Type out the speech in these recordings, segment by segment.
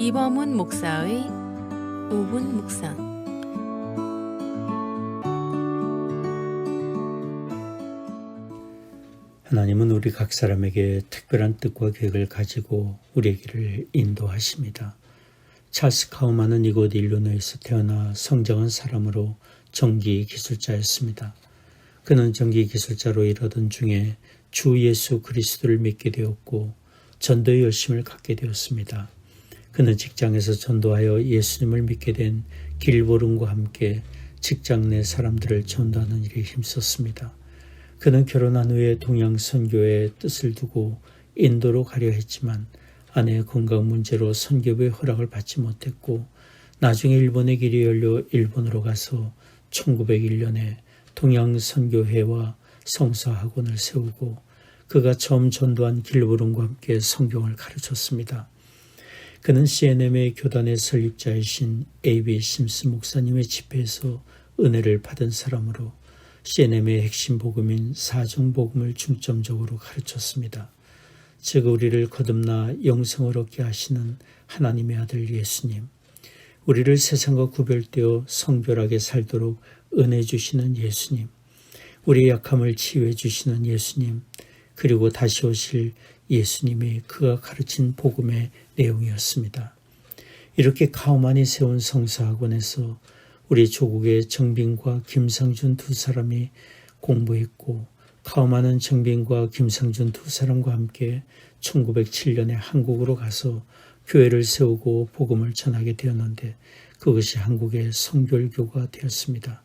이범훈 목사의 5분 묵상. 하나님은 우리 각 사람에게 특별한 뜻과 계획을 가지고 우리에게를 인도하십니다. 찰스 카우만은 이곳 일리노이에서 태어나 성장한 사람으로 전기 기술자였습니다. 그는 전기 기술자로 일하던 중에 주 예수 그리스도를 믿게 되었고 전도의 열심을 갖게 되었습니다. 그는 직장에서 전도하여 예수님을 믿게 된 길보름과 함께 직장 내 사람들을 전도하는 일에 힘썼습니다. 그는 결혼한 후에 동양 선교의 뜻을 두고 인도로 가려 했지만 아내의 건강 문제로 선교부의 허락을 받지 못했고 나중에 일본의 길이 열려 일본으로 가서 1901년에 동양 선교회와 성서학원을 세우고 그가 처음 전도한 길보름과 함께 성경을 가르쳤습니다. 그는 CNM의 교단의 설립자이신 A.B. 심스 목사님의 집회에서 은혜를 받은 사람으로 CNM의 핵심 복음인 사정복음을 중점적으로 가르쳤습니다. 즉 우리를 거듭나 영생을 얻게 하시는 하나님의 아들 예수님, 우리를 세상과 구별되어 성결하게 살도록 은혜 주시는 예수님, 우리의 약함을 치유해 주시는 예수님, 그리고 다시 오실 예수님이 그가 가르친 복음의 내용이었습니다. 이렇게 카우만이 세운 성서학원에서 우리 조국의 정빈과 김상준 두 사람이 공부했고 카우만은 정빈과 김상준 두 사람과 함께 1907년에 한국으로 가서 교회를 세우고 복음을 전하게 되었는데 그것이 한국의 성결교가 되었습니다.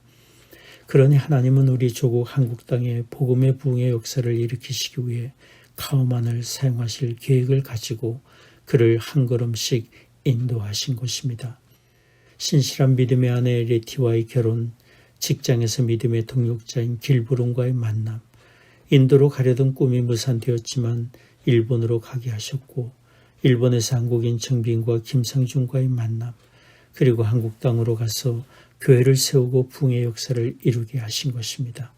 그러니 하나님은 우리 조국 한국 땅에 복음의 부흥의 역사를 일으키시기 위해 카우만을 사용하실 계획을 가지고 그를 한 걸음씩 인도하신 것입니다. 신실한 믿음의 아내 레티와의 결혼, 직장에서 믿음의 동역자인 길보름과의 만남, 인도로 가려던 꿈이 무산되었지만 일본으로 가게 하셨고 일본에서 한국인 정빈과 김상준과의 만남, 그리고 한국 땅으로 가서 교회를 세우고 부흥의 역사를 이루게 하신 것입니다.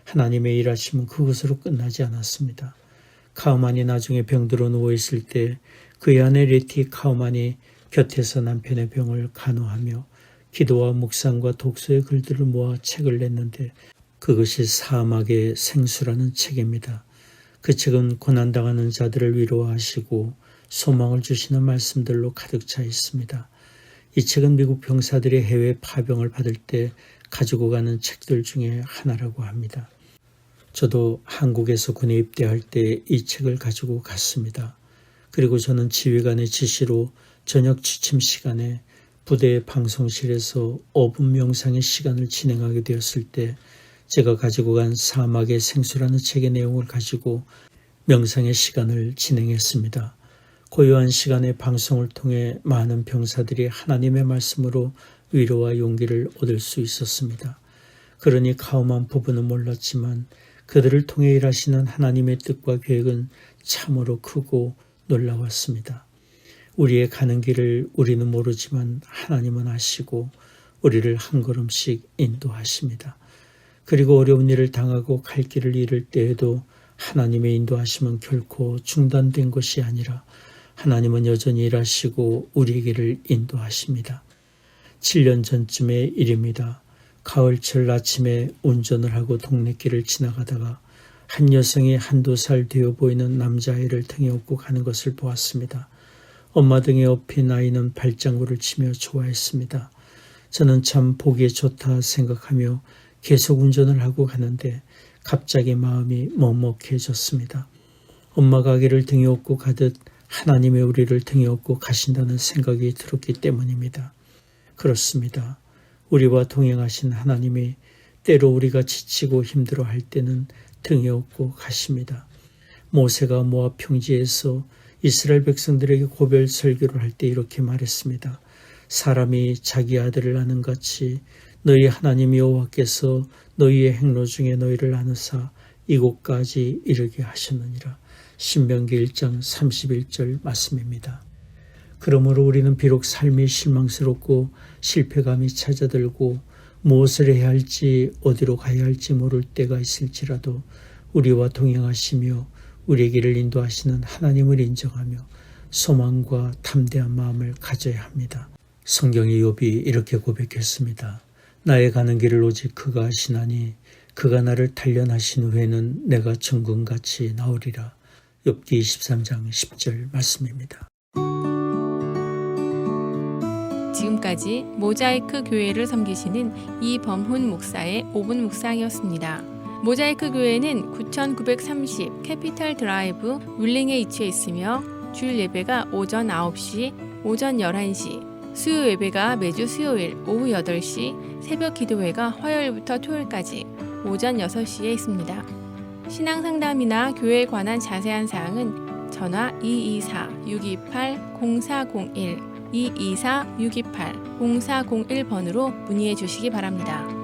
하나님의 일하심은 그것으로 끝나지 않았습니다. 카우만이 나중에 병들어 누워있을 때 그의 아내 레티 카우만이 곁에서 남편의 병을 간호하며 기도와 묵상과 독서의 글들을 모아 책을 냈는데 그것이 사막의 생수라는 책입니다. 그 책은 고난당하는 자들을 위로하시고 소망을 주시는 말씀들로 가득 차 있습니다. 이 책은 미국 병사들이 해외 파병을 받을 때 가지고 가는 책들 중에 하나라고 합니다. 저도 한국에서 군에 입대할 때 이 책을 가지고 갔습니다. 그리고 저는 지휘관의 지시로 저녁 취침 시간에 부대의 방송실에서 5분 명상의 시간을 진행하게 되었을 때 제가 가지고 간 사막의 생수라는 책의 내용을 가지고 명상의 시간을 진행했습니다. 고요한 시간의 방송을 통해 많은 병사들이 하나님의 말씀으로 위로와 용기를 얻을 수 있었습니다. 그러니 카우만 부부는 몰랐지만 그들을 통해 일하시는 하나님의 뜻과 계획은 참으로 크고 놀라웠습니다. 우리의 가는 길을 우리는 모르지만 하나님은 아시고 우리를 한 걸음씩 인도하십니다. 그리고 어려운 일을 당하고 갈 길을 잃을 때에도 하나님의 인도하심은 결코 중단된 것이 아니라 하나님은 여전히 일하시고 우리에게를 인도하십니다. 7년 전쯤의 일입니다. 가을철 아침에 운전을 하고 동네길을 지나가다가 한 여성이 한두 살 되어 보이는 남자아이를 등에 업고 가는 것을 보았습니다. 엄마 등에 업힌 아이는 발장구를 치며 좋아했습니다. 저는 참 보기에 좋다 생각하며 계속 운전을 하고 가는데 갑자기 마음이 먹먹해졌습니다. 엄마가 아기를 등에 업고 가듯 하나님의 우리를 등에 업고 가신다는 생각이 들었기 때문입니다. 그렇습니다. 우리와 동행하신 하나님이 때로 우리가 지치고 힘들어할 때는 등에 업고 가십니다. 모세가 모압 평지에서 이스라엘 백성들에게 고별 설교를 할 때 이렇게 말했습니다. 사람이 자기 아들을 아는 같이 너희 하나님 여호와께서 너희의 행로 중에 너희를 아느사 이곳까지 이르게 하셨느니라. 신명기 1장 31절 말씀입니다. 그러므로 우리는 비록 삶이 실망스럽고 실패감이 찾아들고 무엇을 해야 할지 어디로 가야 할지 모를 때가 있을지라도 우리와 동행하시며 우리의 길을 인도하시는 하나님을 인정하며 소망과 탐대한 마음을 가져야 합니다. 성경의 욥이 이렇게 고백했습니다. 나의 가는 길을 오직 그가 아시나니 그가 나를 단련하신 후에는 내가 정금같이 나오리라. 욥기 23장 10절 말씀입니다. 지금까지 모자이크 교회를 섬기시는 이범훈 목사의 5분 묵상이었습니다. 모자이크 교회는 9930 캐피탈 드라이브 윌링에 위치해 있으며 주일 예배가 오전 9시, 오전 11시, 수요 예배가 매주 수요일 오후 8시, 새벽 기도회가 화요일부터 토요일까지 오전 6시에 있습니다. 신앙 상담이나 교회에 관한 자세한 사항은 전화 224-628-0401 224-628-0401번으로 문의해 주시기 바랍니다.